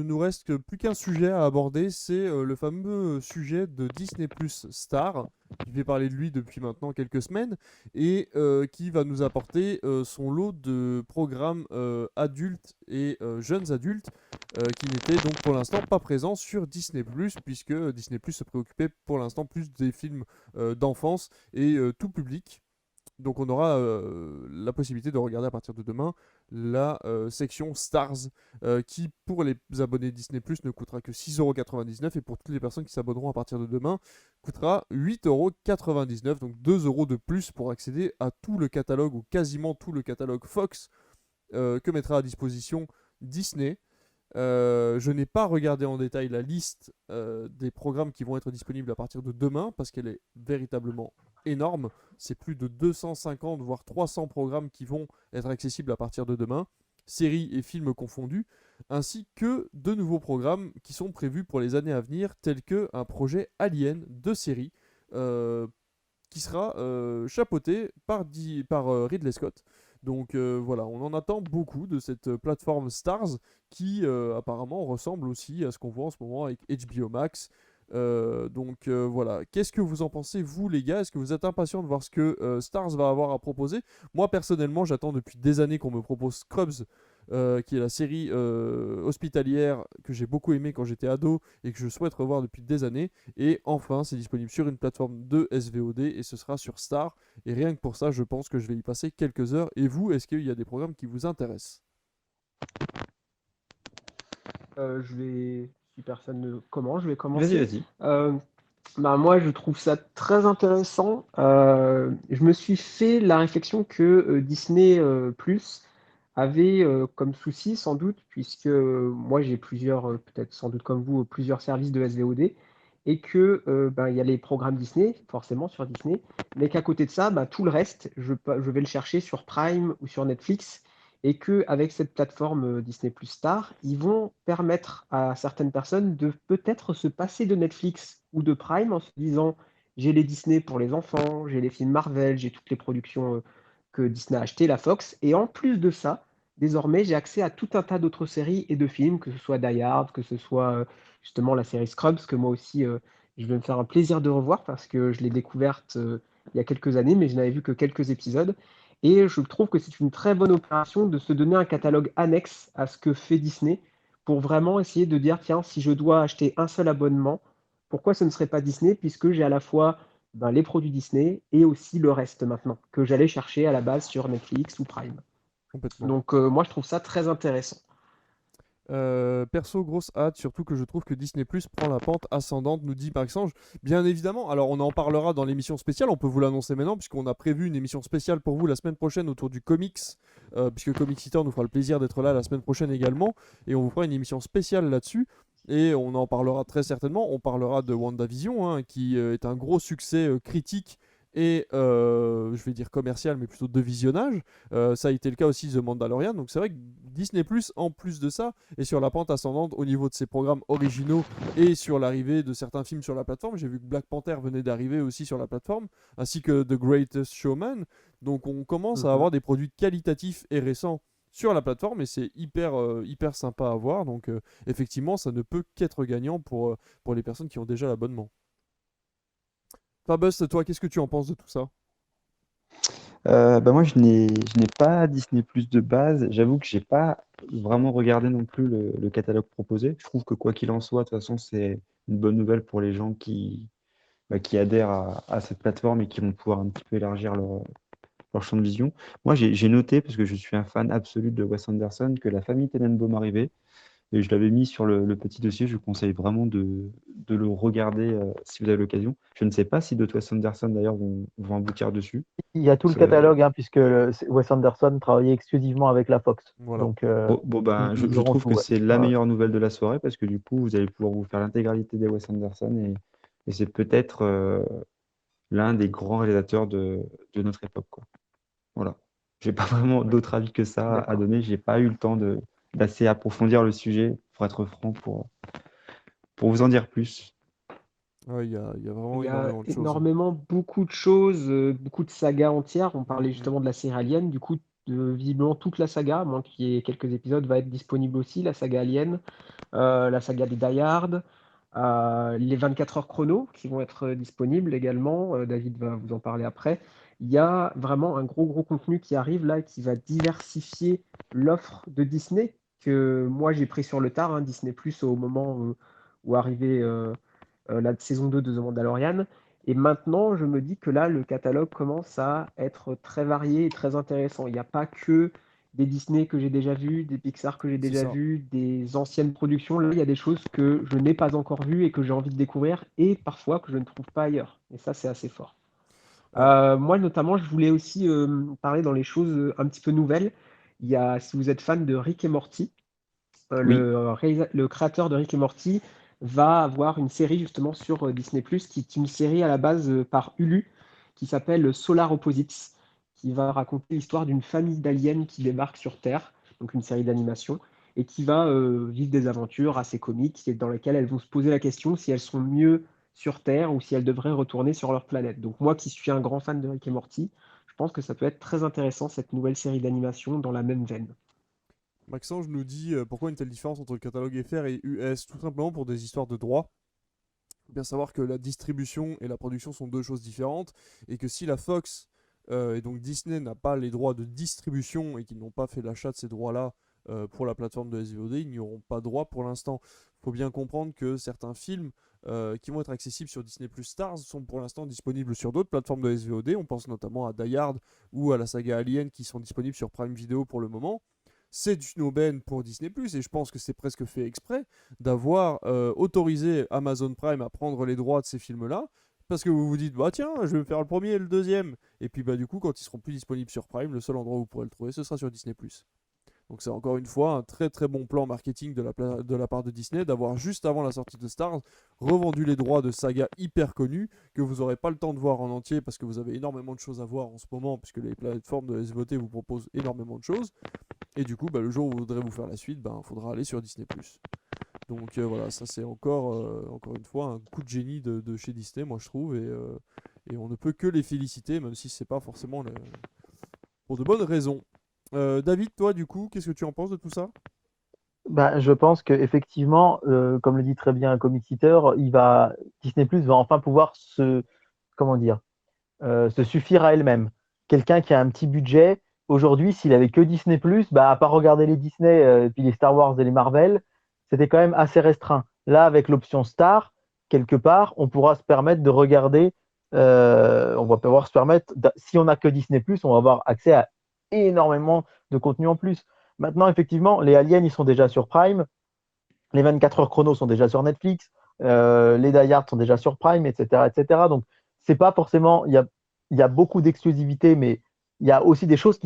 nous reste que plus qu'un sujet à aborder, c'est le fameux sujet de Disney Plus Star. Je vais parler de lui depuis maintenant quelques semaines et qui va nous apporter son lot de programmes adultes et jeunes adultes qui n'étaient donc pour l'instant pas présents sur Disney Plus, puisque Disney Plus se préoccupait pour l'instant plus des films d'enfance et tout public. Donc on aura la possibilité de regarder à partir de demain la section Stars qui pour les abonnés Disney Plus ne coûtera que 6,99 € et pour toutes les personnes qui s'abonneront à partir de demain coûtera 8,99 €, donc 2 euros de plus pour accéder à tout le catalogue ou quasiment tout le catalogue Fox que mettra à disposition Disney. Je n'ai pas regardé en détail la liste des programmes qui vont être disponibles à partir de demain parce qu'elle est véritablement énorme. C'est plus de 250 voire 300 programmes qui vont être accessibles à partir de demain, séries et films confondus, ainsi que de nouveaux programmes qui sont prévus pour les années à venir, tels que un projet Alien de série qui sera chapeauté par Ridley Scott. Donc voilà, on en attend beaucoup de cette plateforme Stars qui apparemment ressemble aussi à ce qu'on voit en ce moment avec HBO Max. Voilà, qu'est-ce que vous en pensez vous les gars? Est-ce que vous êtes impatients de voir ce que Stars va avoir à proposer? Moi personnellement j'attends depuis des années qu'on me propose Scrubs, qui est la série hospitalière que j'ai beaucoup aimé quand j'étais ado et que je souhaite revoir depuis des années. Et enfin, c'est disponible sur une plateforme de SVOD et ce sera sur Star. Et rien que pour ça, je pense que je vais y passer quelques heures. Et vous, est-ce qu'il y a des programmes qui vous intéressent? Si personne ne commence, je vais Vas-y, commencer. vas-y. Moi, je trouve ça très intéressant. Je me suis fait la réflexion que Disney Plus avait comme souci, sans doute, puisque moi, j'ai plusieurs, peut-être sans doute comme vous, plusieurs services de SVOD, et que il y a les programmes Disney, forcément sur Disney, mais qu'à côté de ça, tout le reste, je vais le chercher sur Prime ou sur Netflix et qu'avec cette plateforme Disney Plus Star, ils vont permettre à certaines personnes de peut-être se passer de Netflix ou de Prime en se disant j'ai les Disney pour les enfants, j'ai les films Marvel, j'ai toutes les productions que Disney a achetées, la Fox, et en plus de ça, désormais j'ai accès à tout un tas d'autres séries et de films, que ce soit Die Hard, que ce soit justement la série Scrubs, que moi aussi je vais me faire un plaisir de revoir parce que je l'ai découverte il y a quelques années, mais je n'avais vu que quelques épisodes. Et je trouve que c'est une très bonne opération de se donner un catalogue annexe à ce que fait Disney pour vraiment essayer de dire, tiens, si je dois acheter un seul abonnement, pourquoi ce ne serait pas Disney puisque j'ai à la fois les produits Disney et aussi le reste maintenant que j'allais chercher à la base sur Netflix ou Prime. Complètement. Donc moi, je trouve ça très intéressant. Perso, grosse hâte, surtout que je trouve que Disney Plus prend la pente ascendante, nous dit Maxange. Bien évidemment, alors on en parlera dans l'émission spéciale, on peut vous l'annoncer maintenant, puisqu'on a prévu une émission spéciale pour vous la semaine prochaine autour du comics, puisque Comic Eater nous fera le plaisir d'être là la semaine prochaine également, et on vous fera une émission spéciale là-dessus. Et on en parlera très certainement. On parlera de WandaVision, hein, qui est un gros succès critique et je vais dire commercial, mais plutôt de visionnage. Ça a été le cas aussi de The Mandalorian. Donc c'est vrai que Disney Plus, en plus de ça, est sur la pente ascendante au niveau de ses programmes originaux et sur l'arrivée de certains films sur la plateforme. J'ai vu que Black Panther venait d'arriver aussi sur la plateforme, ainsi que The Greatest Showman. Donc on commence à avoir des produits qualitatifs et récents sur la plateforme et c'est hyper sympa à voir. Donc effectivement, ça ne peut qu'être gagnant pour les personnes qui ont déjà l'abonnement. Fabus, toi, qu'est-ce que tu en penses de tout ça? Moi, je n'ai pas Disney Plus de base. J'avoue que j'ai pas vraiment regardé non plus le catalogue proposé. Je trouve que quoi qu'il en soit, de toute façon, c'est une bonne nouvelle pour les gens qui adhèrent à cette plateforme et qui vont pouvoir un petit peu élargir leur champ de vision. Moi, j'ai noté, parce que je suis un fan absolu de Wes Anderson, que La Famille Tenenbaum arrivait. Et je l'avais mis sur le petit dossier. Je vous conseille vraiment de le regarder si vous avez l'occasion. Je ne sais pas si d'autres Wes Anderson, d'ailleurs, vont aboutir dessus. Il y a tout le Parce que, catalogue, hein, puisque Wes Anderson travaillait exclusivement avec la Fox. Voilà. Donc, ben, je, ils je auront trouve tout. que Ouais. c'est la Ouais. meilleure nouvelle de la soirée parce que du coup, vous allez pouvoir vous faire l'intégralité des Wes Anderson et c'est peut-être l'un des grands réalisateurs de notre époque, quoi. Voilà. J'ai pas vraiment d'autre avis que ça à D'accord. donner. J'ai pas eu le temps d'assez approfondir le sujet, pour être franc, pour vous en dire plus. Ouais, il y a Il vraiment y a énormément de choses. énormément beaucoup de choses, beaucoup de sagas entières. On parlait Mm. justement de la série Alien. Du coup, visiblement toute la saga, à moins qu'il y ait quelques épisodes, va être disponible aussi, la saga Alien, la saga des Die Hard, les 24 heures chrono qui vont être disponibles également. David va vous en parler après. Il y a vraiment un gros contenu qui arrive là, qui va diversifier l'offre de Disney, que moi j'ai pris sur le tard, hein, Disney Plus au moment où arrivait la saison 2 de The Mandalorian. Et maintenant, je me dis que là, le catalogue commence à être très varié et très intéressant. Il n'y a pas que des Disney que j'ai déjà vus, des Pixar que j'ai C'est déjà ça. vus, des anciennes productions. Là, il y a des choses que je n'ai pas encore vues et que j'ai envie de découvrir et parfois que je ne trouve pas ailleurs. Et ça, c'est assez fort. Ouais. Moi, notamment, je voulais aussi parler dans les choses un petit peu nouvelles. Il y a, si vous êtes fan de Rick et Morty, Oui, le créateur de Rick et Morty va avoir une série justement sur Disney+, qui est une série à la base par Hulu, qui s'appelle Solar Opposites, qui va raconter l'histoire d'une famille d'aliens qui débarque sur Terre, donc une série d'animation, et qui va vivre des aventures assez comiques, et dans lesquelles elles vont se poser la question si elles sont mieux sur Terre ou si elles devraient retourner sur leur planète. Donc moi qui suis un grand fan de Rick et Morty, je pense que ça peut être très intéressant cette nouvelle série d'animation dans la même veine. Maxence nous dit pourquoi une telle différence entre le catalogue FR et US, tout simplement pour des histoires de droit. Bien savoir que la distribution et la production sont deux choses différentes et que si la Fox et donc Disney n'a pas les droits de distribution et qu'ils n'ont pas fait l'achat de ces droits-là pour la plateforme de SVOD, ils n'y auront pas droit pour l'instant. Il faut bien comprendre que certains films qui vont être accessibles sur Disney Plus Stars sont pour l'instant disponibles sur d'autres plateformes de SVOD. On pense notamment à Die Hard ou à la saga Alien qui sont disponibles sur Prime Video pour le moment. C'est une aubaine pour Disney Plus et je pense que c'est presque fait exprès d'avoir autorisé Amazon Prime à prendre les droits de ces films-là. Parce que vous vous dites, bah tiens, je vais me faire le premier et le deuxième. Et puis bah du coup, quand ils seront plus disponibles sur Prime, le seul endroit où vous pourrez le trouver, ce sera sur Disney+. Donc c'est encore une fois un très bon plan marketing de la part de Disney d'avoir juste avant la sortie de Stars revendu les droits de sagas hyper connues que vous n'aurez pas le temps de voir en entier parce que vous avez énormément de choses à voir en ce moment puisque les plateformes de SVOD vous proposent énormément de choses. Et du coup, bah, le jour où vous voudrez vous faire la suite, il faudra aller sur Disney+. Donc voilà, ça c'est encore une fois un coup de génie de chez Disney, moi je trouve, et on ne peut que les féliciter, même si c'est pas forcément pour de bonnes raisons. David, toi du coup, qu'est-ce que tu en penses de tout ça? Bah, je pense qu'effectivement, comme le dit très bien un comic-seater, Disney Plus va enfin pouvoir comment dire, se suffire à elle-même. Quelqu'un qui a un petit budget, aujourd'hui, s'il avait que Disney Plus, bah, à part regarder les Disney, et puis les Star Wars et les Marvel, c'était quand même assez restreint. Là, avec l'option Star, quelque part, on pourra se permettre de regarder, on va pouvoir se permettre, si on n'a que Disney Plus, on va avoir accès à énormément de contenu en plus. Maintenant, effectivement, les Aliens, ils sont déjà sur Prime. Les 24 heures chrono sont déjà sur Netflix. Les Die Hard sont déjà sur Prime, etc., etc. Donc, c'est pas forcément. Il y a beaucoup d'exclusivité, mais il y a aussi des choses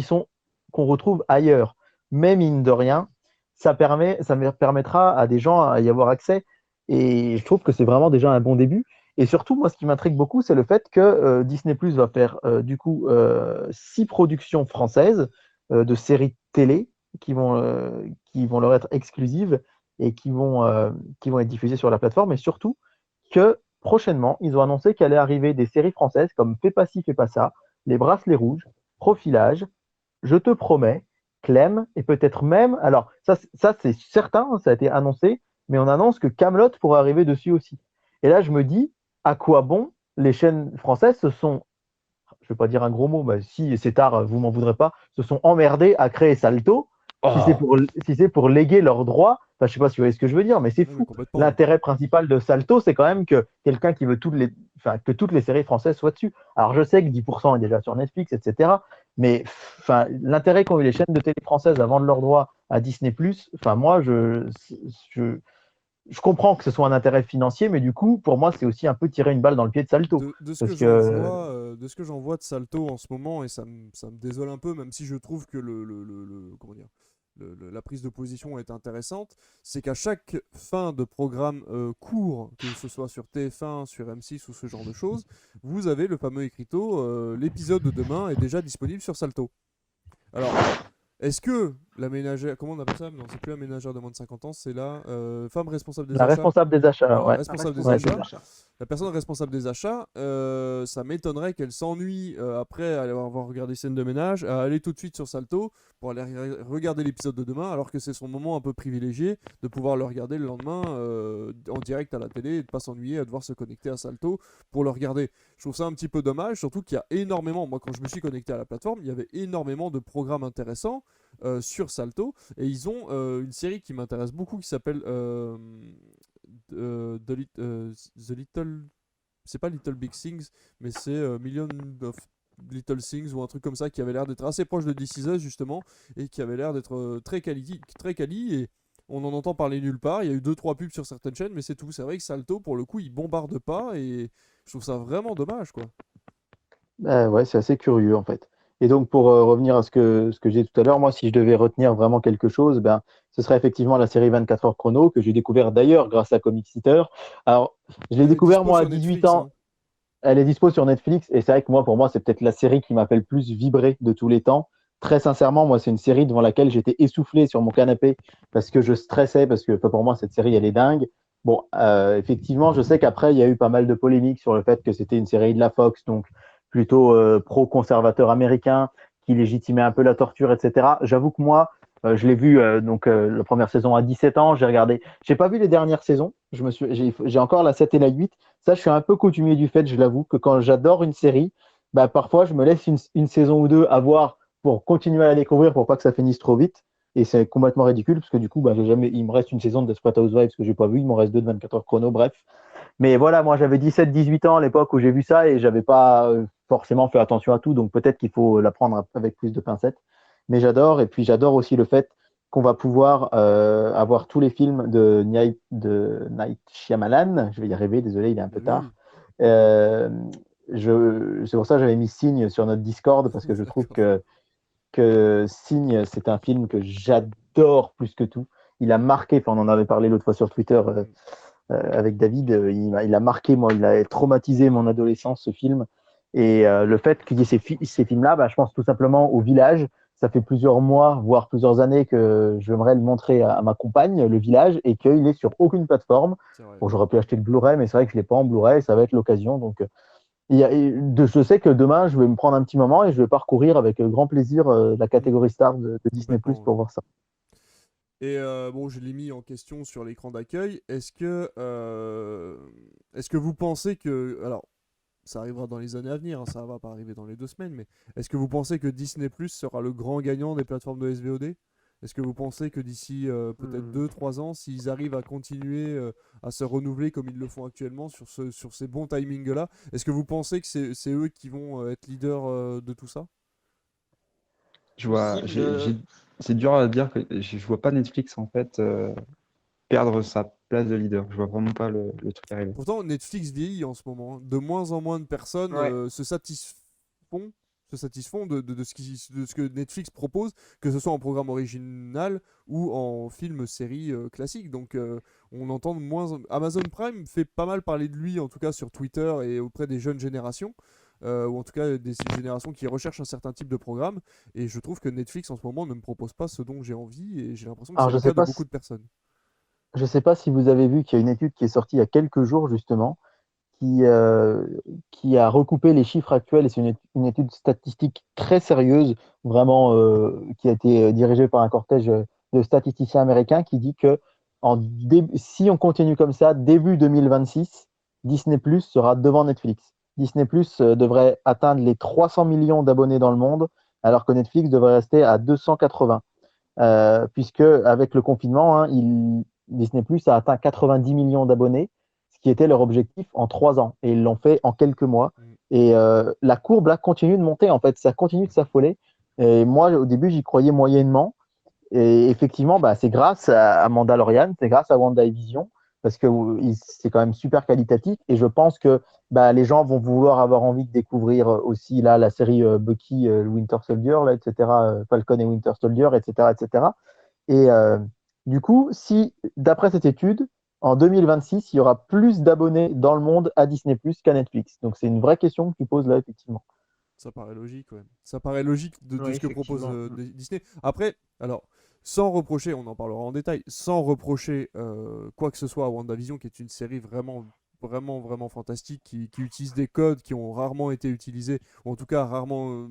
qu'on retrouve ailleurs. Mais mine de rien, ça permettra à des gens à y avoir accès. Et je trouve que c'est vraiment déjà un bon début. Et surtout, moi, ce qui m'intrigue beaucoup, c'est le fait que Disney Plus va faire du coup 6 productions françaises de séries télé qui vont leur être exclusives et qui vont être diffusées sur la plateforme. Et surtout que prochainement, ils ont annoncé qu'allait arriver des séries françaises comme Fais pas ci, fais pas ça, Les Bracelets Rouges, Profilage, Je te promets, Clem, et peut-être même, alors ça c'est certain, ça a été annoncé, mais on annonce que Camelot pourrait arriver dessus aussi. Et là, je me dis, à quoi bon les chaînes françaises je ne vais pas dire un gros mot, mais si c'est tard, vous m'en voudrez pas, se sont emmerdés à créer Salto, Oh, si c'est pour léguer leurs droits. Enfin, je sais pas si vous voyez ce que je veux dire, mais c'est Non mais fou. complètement. L'intérêt principal de Salto, c'est quand même que quelqu'un qui veut que toutes les séries françaises soient dessus. Alors, je sais que 10% est déjà sur Netflix, etc. Mais enfin, l'intérêt qu'ont eu les chaînes de télé françaises à vendre leurs droits à Disney+, enfin, moi, je, je comprends que ce soit un intérêt financier, mais du coup, pour moi, c'est aussi un peu tirer une balle dans le pied de Salto. De ce que Parce j'en que vois, de ce que j'en vois de Salto en ce moment, et ça me désole un peu, même si je trouve que comment dire, la prise de position est intéressante, c'est qu'à chaque fin de programme court, que ce soit sur TF1, sur M6 ou ce genre de choses, vous avez le fameux écriteau, l'épisode de demain est déjà disponible sur Salto. Alors, est-ce que la ménagère, comment on appelle ça? Non, c'est plus la ménagère de moins de 50 ans, c'est la femme responsable des La achats. responsable des achats, Voilà, ouais. responsable des Ouais, c'est Responsable achats. ça. d'achat. La personne responsable des achats, ça m'étonnerait qu'elle s'ennuie après avoir regardé scène de ménage, à aller tout de suite sur Salto pour aller regarder l'épisode de demain, alors que c'est son moment un peu privilégié de pouvoir le regarder le lendemain en direct à la télé et de pas s'ennuyer à devoir se connecter à Salto pour le regarder. Je trouve ça un petit peu dommage, surtout qu'il y a énormément, moi quand je me suis connecté à la plateforme, il y avait énormément de programmes intéressants sur Salto, et ils ont une série qui m'intéresse beaucoup qui s'appelle The Little, c'est pas Little Big Things, mais c'est Million of Little Things ou un truc comme ça qui avait l'air d'être assez proche de This Is Us justement et qui avait l'air d'être très quali, et on en entend parler nulle part. Il y a eu 2-3 pubs sur certaines chaînes, mais c'est tout. C'est vrai que Salto pour le coup il bombarde pas, et je trouve ça vraiment dommage quoi. Ouais, c'est assez curieux en fait. Et donc pour revenir à ce que j'ai dit tout à l'heure, moi si je devais retenir vraiment quelque chose, ben, ce serait effectivement la série 24 heures chrono que j'ai découvert d'ailleurs grâce à Comic Eater. Alors, je l'ai Elle est découvert dispo moi à sur 18 Netflix, ans. hein. Elle est dispo sur Netflix et c'est vrai que moi, pour moi, c'est peut-être la série qui m'a fait le plus vibrer de tous les temps. Très sincèrement, moi, c'est une série devant laquelle j'étais essoufflé sur mon canapé parce que je stressais, parce que enfin, pour moi, cette série, elle est dingue. Bon, effectivement, je sais qu'après, il y a eu pas mal de polémiques sur le fait que c'était une série de la Fox, donc plutôt pro-conservateur américain, qui légitimait un peu la torture, etc. J'avoue que moi, je l'ai vu la première saison à 17 ans, j'ai regardé. J'ai pas vu les dernières saisons. J'ai encore la 7 et la 8. Ça, je suis un peu coutumier du fait, je l'avoue, que quand j'adore une série, bah, parfois, je me laisse une saison ou deux à voir pour continuer à la découvrir, pour pas que ça finisse trop vite. Et c'est complètement ridicule, parce que du coup, bah, il me reste une saison de Desperate Housewives que j'ai pas vu, il m'en reste deux de 24 heures chrono, bref. Mais voilà, moi, j'avais 17-18 ans à l'époque où j'ai vu ça et j'avais pas forcément fait attention à tout, donc peut-être qu'il faut la prendre avec plus de pincettes. Mais j'adore, et puis j'adore aussi le fait qu'on va pouvoir avoir tous les films de Night Shyamalan. Je vais y arriver, désolé, il est un peu Oui, tard. Euh, c'est pour ça que j'avais mis Signe sur notre Discord, parce que je trouve d'accord. que Signe, c'est un film que j'adore plus que tout. Il a marqué, enfin, on en avait parlé l'autre fois sur Twitter avec David, il a marqué, moi, il a traumatisé mon adolescence, ce film. Et le fait qu'il y ait ces films-là, bah, je pense tout simplement au village. Ça fait plusieurs mois, voire plusieurs années que j'aimerais le montrer à ma compagne, le village, et qu'il est sur aucune plateforme. C'est vrai. Bon, j'aurais pu acheter le Blu-ray, mais c'est vrai que je ne l'ai pas en Blu-ray, ça va être l'occasion. Donc, je sais que demain, je vais me prendre un petit moment et je vais parcourir avec grand plaisir la Mm, catégorie Star de Disney Plus complètement. pour voir ça. Et bon, je l'ai mis en question sur l'écran d'accueil. Est-ce que vous pensez que, alors, ça arrivera dans les années à venir, hein, ça va pas arriver dans les 2 semaines, mais est-ce que vous pensez que Disney Plus sera le grand gagnant des plateformes de SVOD? Est-ce que vous pensez que d'ici peut-être Hmm. 2-3 ans, s'ils arrivent à continuer à se renouveler comme ils le font actuellement sur ces bons timings-là, est-ce que vous pensez que c'est eux qui vont être leaders de tout ça? Je vois, Possible. c'est dur à dire que je vois pas Netflix en fait perdre sa place de leader. Je vois vraiment pas le truc arriver. Pourtant, Netflix vieillit en ce moment, hein. De moins en moins de personnes Ouais. se satisfont de ce que Netflix propose, que ce soit en programme original ou en film série classique. Donc, on entend de moins. Amazon Prime fait pas mal parler de lui, en tout cas sur Twitter et auprès des jeunes générations. Ou en tout cas des générations qui recherchent un certain type de programme. Et je trouve que Netflix en ce moment ne me propose pas ce dont j'ai envie, et j'ai l'impression que Alors, c'est le cas de beaucoup de personnes. je sais pas si vous avez vu qu'il y a une étude qui est sortie il y a quelques jours, justement, qui, euh, qui a recoupé les chiffres actuels, et c'est une étude statistique très sérieuse, vraiment, qui a été dirigée par un cortège de statisticiens américains, qui dit que si on continue comme ça, début 2026, Disney Plus sera devant Netflix. Disney Plus devrait atteindre les 300 millions d'abonnés dans le monde, alors que Netflix devrait rester à 280. Puisque avec le confinement, hein, Disney Plus a atteint 90 millions d'abonnés, ce qui était leur objectif en 3 ans. Et ils l'ont fait en quelques mois. Mm. Et la courbe là continue de monter, en fait, ça continue de s'affoler. Et moi, au début, j'y croyais moyennement. Et effectivement, bah, c'est grâce à Mandalorian, c'est grâce à WandaVision, parce que c'est quand même super qualitatif. Et je pense que bah, les gens vont vouloir avoir envie de découvrir aussi là, la série Bucky, Winter Soldier, là, etc., Falcon et Winter Soldier, etc., etc. Et du coup, si, d'après cette étude, en 2026, il y aura plus d'abonnés dans le monde à Disney Plus qu'à Netflix. Donc c'est une vraie question que tu poses là, effectivement. Ça paraît logique, ouais. Ça paraît logique de Oui, ce que propose effectivement. Disney. Après, alors, sans reprocher, on en parlera en détail, sans reprocher quoi que ce soit à WandaVision, qui est une série vraiment, vraiment, vraiment fantastique, qui utilise des codes qui ont rarement été utilisés, ou en tout cas rarement.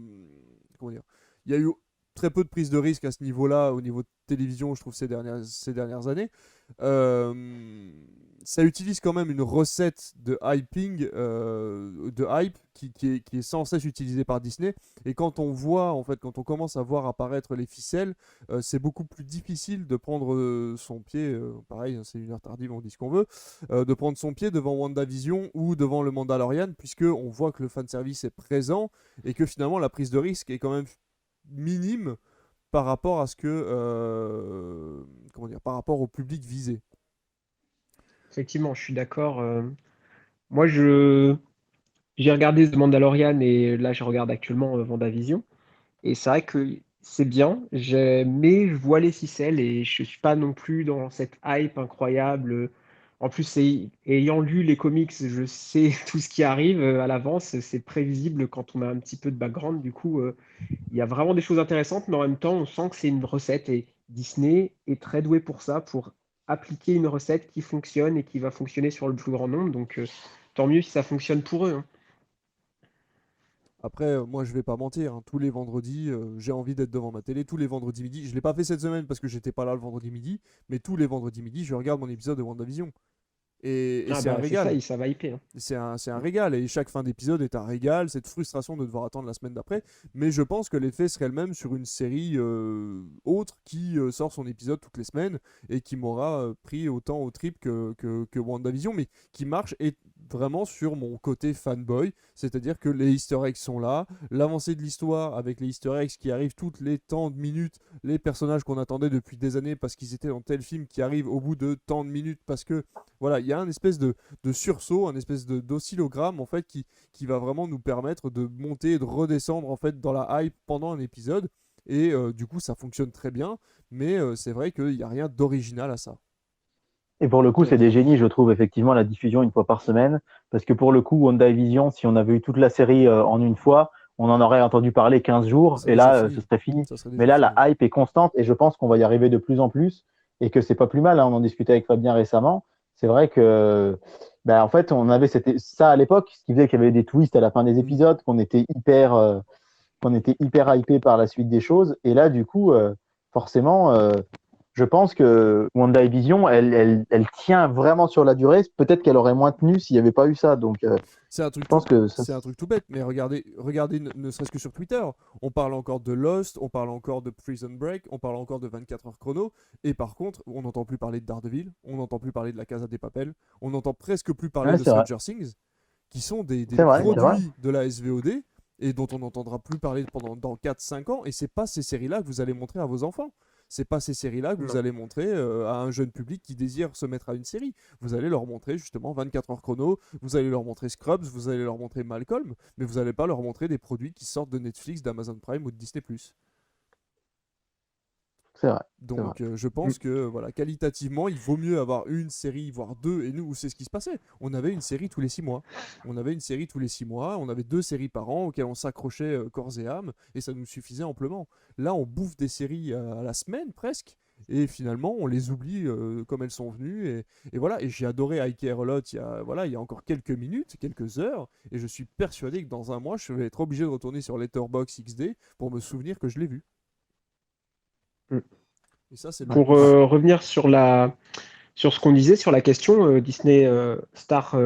Comment dire? Il y a eu très peu de prise de risque à ce niveau-là, au niveau de télévision, je trouve, ces dernières années. Euh, Ça utilise quand même une recette de hyping, de hype, qui est sans cesse utilisée par Disney. Et quand on voit, en fait, quand on commence à voir apparaître les ficelles, c'est beaucoup plus difficile de prendre son pied, pareil, hein, c'est une heure tardive, on dit ce qu'on veut, de prendre son pied devant WandaVision ou devant le Mandalorian, puisque on voit que le fanservice est présent et que finalement la prise de risque est quand même minime par rapport à ce que, comment dire, par rapport au public visé. Effectivement, je suis d'accord. Moi, j'ai regardé The Mandalorian et là, je regarde actuellement WandaVision. Et c'est vrai que c'est bien, mais je vois les ficelles et je suis pas non plus dans cette hype incroyable. En plus, ayant lu les comics, je sais tout ce qui arrive à l'avance. C'est prévisible quand on a un petit peu de background. Du coup, il y a vraiment des choses intéressantes, mais en même temps, on sent que c'est une recette et Disney est très doué pour ça, pour appliquer une recette qui fonctionne et qui va fonctionner sur le plus grand nombre. Donc, tant mieux si ça fonctionne pour eux, hein. Après, moi, je vais pas mentir, hein, tous les vendredis, j'ai envie d'être devant ma télé. Tous les vendredis midi, je l'ai pas fait cette semaine parce que j'étais pas là le vendredi midi, mais tous les vendredis midi, je regarde mon épisode de WandaVision. Et Ah c'est un bah c'est ça, régal. ça va hyper, hein. C'est un régal. Et chaque fin d'épisode est un régal. Cette frustration de devoir attendre la semaine d'après. Mais je pense que l'effet serait le même sur une série autre qui sort son épisode toutes les semaines et qui m'aura pris autant au trip que WandaVision, mais qui marche et vraiment sur mon côté fanboy. C'est-à-dire que les easter eggs sont là. L'avancée de l'histoire avec les easter eggs qui arrivent toutes les tant de minutes. Les personnages qu'on attendait depuis des années parce qu'ils étaient dans tel film qui arrivent au bout de tant de minutes parce que voilà, il y a un espèce de sursaut, un espèce d'oscillogramme en fait qui va vraiment nous permettre de monter et de redescendre en fait dans la hype pendant un épisode. Et du coup, ça fonctionne très bien, mais c'est vrai qu'il n'y a rien d'original à ça. Et pour le coup, Tout à c'est des fait. génies, je trouve, effectivement, la diffusion une fois par semaine. Parce que pour le coup, WandaVision, si on avait eu toute la série en une fois, on en aurait entendu parler 15 Ça jours serait et déjà là, ce fini. serait fini. Ça serait Mais déjà là, fini. la hype est constante et je pense qu'on va y arriver de plus en plus et que c'est pas plus mal, hein. On en discutait avec Fabien récemment. C'est vrai que, ben, en fait, on avait ça à l'époque, ce qui faisait qu'il y avait des twists à la fin des Mm. épisodes, qu'on était hyper hypé par la suite des choses. Et là, du coup, forcément, je pense que WandaVision, elle tient vraiment sur la durée. Peut-être qu'elle aurait moins tenu s'il n'y avait pas eu ça. Donc, C'est un je truc tout, pense que ça, c'est un truc tout bête, mais regardez ne serait-ce que sur Twitter. On parle encore de Lost, on parle encore de Prison Break, on parle encore de 24 heures chrono, et par contre, on n'entend plus parler de Daredevil, on n'entend plus parler de la Casa des Papel, on n'entend presque plus parler ouais, de c'est vrai. Stranger Things, qui sont des C'est vrai, c'est vrai. produits de la SVOD et dont on n'entendra plus parler pendant dans 4-5 ans. Et c'est pas ces séries-là que vous allez montrer à vos enfants. C'est pas ces séries-là que vous Non. allez montrer à un jeune public qui désire se mettre à une série. Vous allez leur montrer justement 24 heures chrono, vous allez leur montrer Scrubs, vous allez leur montrer Malcolm, mais vous n'allez pas leur montrer des produits qui sortent de Netflix, d'Amazon Prime ou de Disney+. C'est vrai. C'est vrai. Donc je Mm. pense que voilà, qualitativement, il vaut mieux avoir une série, voire deux, et nous, c'est ce qui se passait. On avait une série tous les 6 mois. On avait une série tous les 6 mois, on avait 2 séries par an auxquelles on s'accrochait corps et âme, et ça nous suffisait amplement. Là, on bouffe des séries à la semaine presque, et finalement, on les oublie comme elles sont venues. Et voilà, et j'ai adoré I Care A Lot voilà, il y a encore quelques minutes, quelques heures, et je suis persuadé que dans un mois, je vais être obligé de retourner sur Letterboxd XD pour me souvenir que je l'ai vu. Mm. Et ça, c'est le Pour plus. revenir sur ce qu'on disait sur la question Disney Star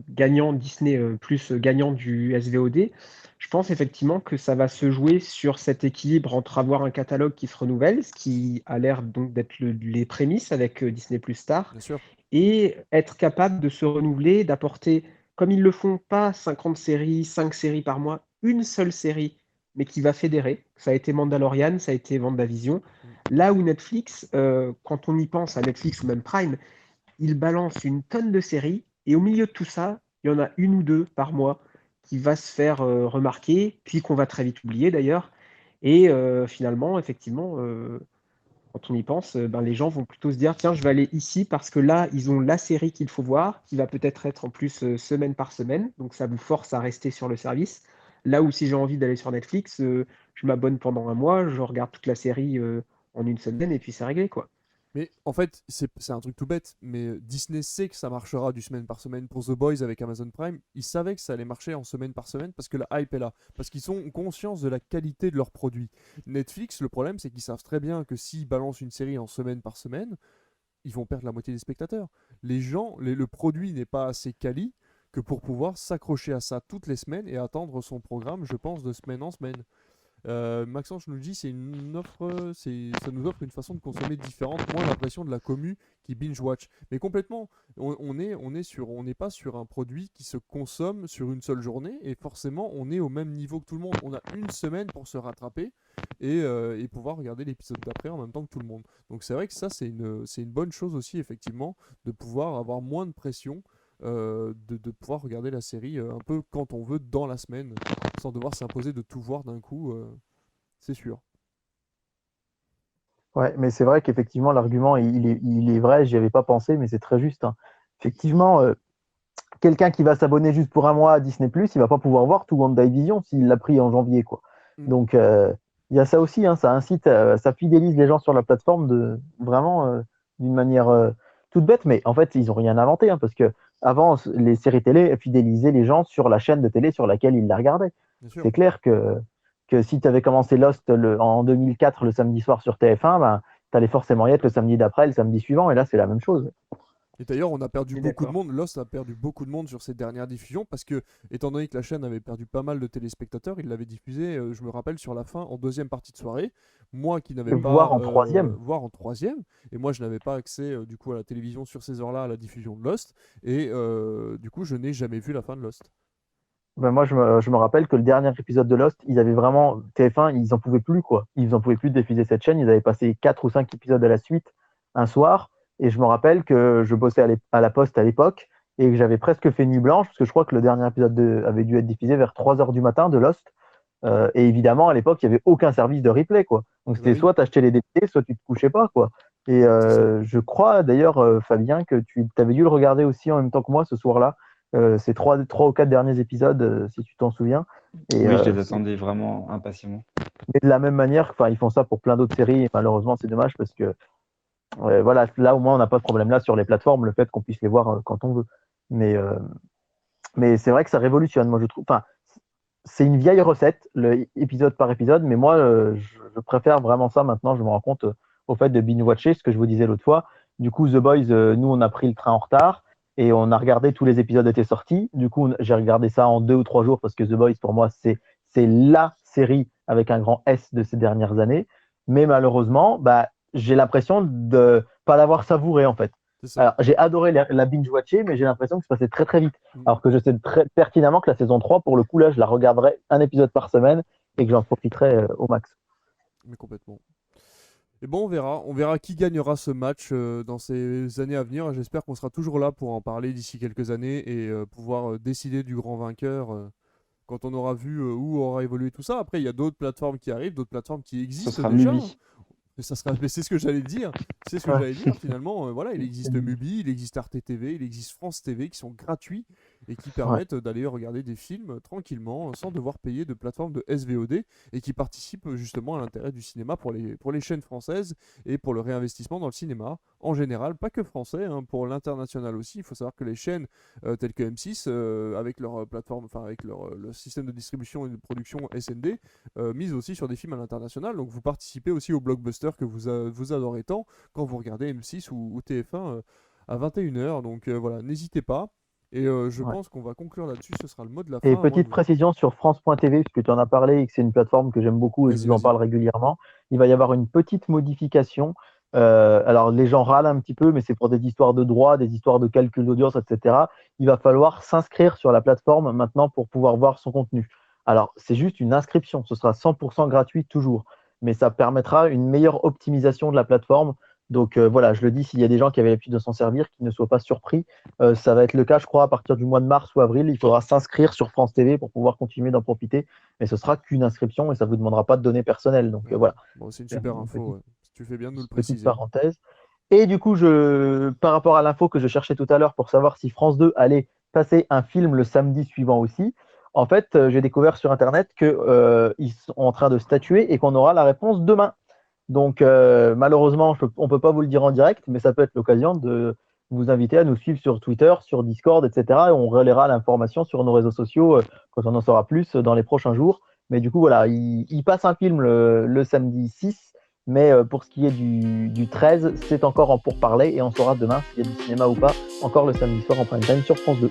gagnant, Disney plus gagnant du SVOD, je pense effectivement que ça va se jouer sur cet équilibre entre avoir un catalogue qui se renouvelle, ce qui a l'air donc d'être les prémices avec Disney plus Star, Bien sûr. et être capable de se renouveler, d'apporter, comme ils le font, pas 50 séries, 5 séries par mois, une seule série, mais qui va fédérer. Ça a été Mandalorian, ça a été WandaVision. Mm. Là où Netflix, quand on y pense à Netflix ou même Prime, ils balancent une tonne de séries, et au milieu de tout ça, il y en a une ou deux par mois qui va se faire remarquer, puis qu'on va très vite oublier d'ailleurs. Et finalement, effectivement, quand on y pense, ben, les gens vont plutôt se dire, tiens, je vais aller ici parce que là, ils ont la série qu'il faut voir, qui va peut-être être en plus semaine par semaine, donc ça vous force à rester sur le service. Là où si j'ai envie d'aller sur Netflix, je m'abonne pendant un mois, je regarde toute la série en une semaine et puis c'est réglé, quoi. Mais en fait, c'est un truc tout bête, mais Disney sait que ça marchera du semaine par semaine pour The Boys avec Amazon Prime. Ils savaient que ça allait marcher en semaine par semaine parce que la hype est là, parce qu'ils sont conscients de la qualité de leurs produits. Netflix, le problème, c'est qu'ils savent très bien que s'ils balancent une série en semaine par semaine, ils vont perdre la moitié des spectateurs. Les gens, le produit n'est pas assez quali que pour pouvoir s'accrocher à ça toutes les semaines et attendre son programme, je pense, de semaine en semaine. Maxence nous dit c'est une offre, ça nous offre une façon de consommer différente, moins l'impression de la commu qui binge watch. Mais complètement, on n'est pas sur un produit qui se consomme sur une seule journée et forcément on est au même niveau que tout le monde. On a une semaine pour se rattraper et pouvoir regarder l'épisode d'après en même temps que tout le monde. Donc c'est vrai que ça c'est une bonne chose aussi effectivement de pouvoir avoir moins de pression. De pouvoir regarder la série un peu quand on veut dans la semaine sans devoir s'imposer de tout voir d'un coup, c'est sûr. Ouais, mais c'est vrai qu'effectivement, l'argument, il est vrai, j'y avais pas pensé, mais c'est très juste, hein. Effectivement, quelqu'un qui va s'abonner juste pour un mois à Disney+, il va pas pouvoir voir tout WandaVision s'il l'a pris en janvier, quoi. Mm. Donc, il y a ça aussi, hein, ça incite, ça fidélise les gens sur la plateforme de vraiment d'une manière toute bête, mais en fait, ils ont rien inventé, hein, parce que avant, les séries télé fidélisaient les gens sur la chaîne de télé sur laquelle ils la regardaient. Bien sûr. C'est clair que si tu avais commencé Lost en 2004 le samedi soir sur TF1, ben, tu allais forcément y être le samedi d'après, le samedi suivant, et là, c'est la même chose. Et d'ailleurs, on a perdu Je suis beaucoup de d'accord. monde. Lost a perdu beaucoup de monde sur ses dernières diffusions parce que, étant donné que la chaîne avait perdu pas mal de téléspectateurs, il l'avait diffusé, je me rappelle, sur la fin, en deuxième partie de soirée. Moi qui n'avais Voire pas, en troisième. voire en troisième, et moi je n'avais pas accès du coup à la télévision sur ces heures-là à la diffusion de Lost, et du coup je n'ai jamais vu la fin de Lost. Ben moi, je me rappelle que le dernier épisode de Lost, ils avaient vraiment, TF1, ils en pouvaient plus, quoi. Ils en pouvaient plus de diffuser cette chaîne. Ils avaient passé 4 ou 5 épisodes à la suite un soir. Et je me rappelle que je bossais à la Poste à l'époque et que j'avais presque fait nuit blanche parce que je crois que le dernier épisode avait dû être diffusé vers 3 heures du matin de Lost. Et évidemment, à l'époque, il n'y avait aucun service de replay, quoi. Donc, Eh ben c'était oui, soit t'achetais les DVD, soit tu te couchais pas, quoi. Et c'est ça. je crois d'ailleurs, Fabien, que tu avais dû le regarder aussi en même temps que moi ce soir-là. Ces 3 ou 4 derniers épisodes, si tu t'en souviens. Et, Oui, je les attendais vraiment impatiemment. mais de la même manière, enfin, ils font ça pour plein d'autres séries. Et malheureusement, c'est dommage parce que voilà, là au moins, on n'a pas de problème là sur les plateformes, le fait qu'on puisse les voir quand on veut. Mais, euh, mais c'est vrai que ça révolutionne. Moi, je trouve. Enfin, c'est une vieille recette, le épisode par épisode, mais moi, je préfère vraiment ça maintenant. Je me rends compte au fait de binge-watcher, ce que je vous disais l'autre fois. Du coup, The Boys, nous, on a pris le train en retard et on a regardé tous les épisodes étaient sortis. Du coup, j'ai regardé ça en 2 ou 3 jours parce que The Boys, pour moi, c'est la série avec un grand S de ces dernières années. Mais malheureusement, bah, j'ai l'impression de pas l'avoir savouré en fait. C'est ça. Alors, j'ai adoré la binge-watcher, mais j'ai l'impression que ça passait très très vite. Mm. Alors que je sais très pertinemment que la saison 3, pour le coup, là, je la regarderai un épisode par semaine et que j'en profiterai au max. Mais complètement. Et bon, on verra qui gagnera ce match dans ces années à venir. J'espère qu'on sera toujours là pour en parler d'ici quelques années et pouvoir décider du grand vainqueur quand on aura vu où aura évolué tout ça. Après, il y a d'autres plateformes qui arrivent, d'autres plateformes qui Ce existent sera déjà, hein. Mubi. Mais ça sera, mais c'est ce que j'allais dire. C'est ce que Ouais. j'allais dire finalement. Voilà, il existe Mubi, il existe Arte TV, il existe France TV qui sont gratuits et qui Ouais. permettent d'aller regarder des films tranquillement sans devoir payer de plateforme de SVOD et qui participent justement à l'intérêt du cinéma pour les chaînes françaises et pour le réinvestissement dans le cinéma en général, pas que français, hein, pour l'international aussi. Il faut savoir que les chaînes telles que M6, avec leur plateforme, enfin avec leur système de distribution et de production SND, mise aussi sur des films à l'international. Donc vous participez aussi au blockbuster que vous adorez tant quand vous regardez M6 ou TF1 à 21h. Donc voilà, n'hésitez pas. Et je Ouais. pense qu'on va conclure là-dessus. Ce sera le mot de la Et fin. À moins que petite vous... précision sur France.tv, puisque tu en as parlé et que c'est une plateforme que j'aime beaucoup et que je Vas-y, vous en vas-y. parle régulièrement, il va y avoir une petite modification. Alors, les gens râlent un petit peu, mais c'est pour des histoires de droit, des histoires de calcul d'audience, etc. Il va falloir s'inscrire sur la plateforme maintenant pour pouvoir voir son contenu. Alors, c'est juste une inscription, ce sera 100% gratuit toujours, mais ça permettra une meilleure optimisation de la plateforme. Donc voilà, je le dis, s'il y a des gens qui avaient l'habitude de s'en servir, qui ne soient pas surpris. Ça va être le cas, je crois, à partir du mois de mars ou avril. Il faudra s'inscrire sur France TV pour pouvoir continuer d'en profiter. Mais ce sera qu'une inscription et ça ne vous demandera pas de données personnelles. Donc Ouais. voilà, Bon, c'est une faire super une info. Ouais. Tu fais bien de nous le petite préciser. parenthèse. Et du coup, par rapport à l'info que je cherchais tout à l'heure pour savoir si France 2 allait passer un film le samedi suivant aussi, En fait, j'ai découvert sur Internet qu'ils sont en train de statuer et qu'on aura la réponse demain. Donc, malheureusement, on ne peut pas vous le dire en direct, mais ça peut être l'occasion de vous inviter à nous suivre sur Twitter, sur Discord, etc. Et on relayera l'information sur nos réseaux sociaux quand on en saura plus dans les prochains jours. Mais du coup, voilà, il passe un film le samedi 6, mais pour ce qui est du 13, c'est encore en pourparlers et on saura demain s'il y a du cinéma ou pas, encore le samedi soir en prime time sur France 2.